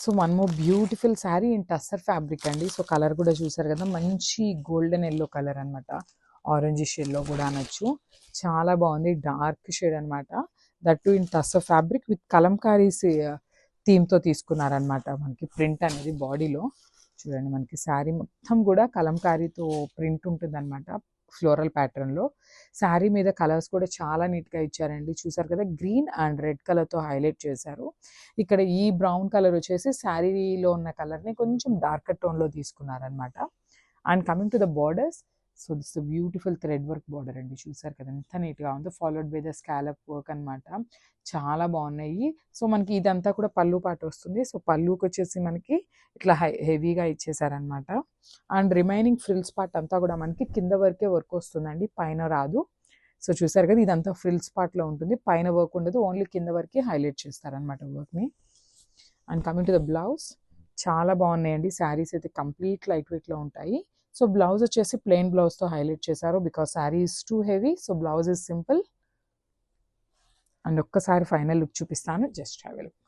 So one more beautiful sari in tussar fabric అండి. So colour కూడా చూసారు కదా, మంచి గోల్డెన్ ఎల్లో కలర్ అనమాట. ఆరెంజ్ షేడ్లో కూడా అనొచ్చు. చాలా బాగుంది, డార్క్ షేడ్ అనమాట. That too in tussar fabric with kalamkaris థీమ్తో తీసుకున్నారనమాట. మనకి ప్రింట్ అనేది బాడీలో చూడండి, మనకి శారీ మొత్తం కూడా కలంకారీతో ప్రింట్ ఉంటుంది అనమాట, ఫ్లోరల్ ప్యాటర్న్లో. శారీ మీద కలర్స్ కూడా చాలా నీట్గా ఇచ్చారండి. చూసారు కదా, గ్రీన్ అండ్ రెడ్ కలర్తో హైలైట్ చేశారు. ఇక్కడ ఈ బ్రౌన్ కలర్ వచ్చేసి శారీలో ఉన్న కలర్ని కొంచెం డార్కర్ టోన్లో తీసుకున్నారనమాట. And coming to the borders, so this beautiful thread work border అండి. చూసారు కదా ఎంత నీట్గా ఉందో, followed by the scallop work అనమాట. చాలా బాగున్నాయి. సో మనకి ఇదంతా కూడా పళ్ళు పాటు వస్తుంది. సో పళ్ళుకి వచ్చేసి మనకి ఇట్లా హెవీగా ఇచ్చేసారనమాట. అండ్ రిమైనింగ్ ఫ్రిల్స్ పార్ట్ అంతా కూడా మనకి కింద వరకే వర్క్ వస్తుందండి, పైన రాదు. సో చూసారు కదా, ఇదంతా ఫ్రిల్స్ పార్ట్లో ఉంటుంది, పైన వర్క్ ఉండదు, ఓన్లీ కింద వరకే హైలైట్ చేస్తారనమాట వర్క్ని. And coming to the blouse, చాలా బాగున్నాయండి. శారీస్ అయితే కంప్లీట్ లైట్ వెయిట్లో ఉంటాయి. సో బ్లౌజ్ వచ్చేసి ప్లెయిన్ బ్లౌజ్తో హైలైట్ చేశారు, because sari is too heavy. So blouse is simple. And ఒక్కసారి ఫైనల్ లుక్ చూపిస్తాను, జస్ట్ హ్యావ్ ఎ లుక్.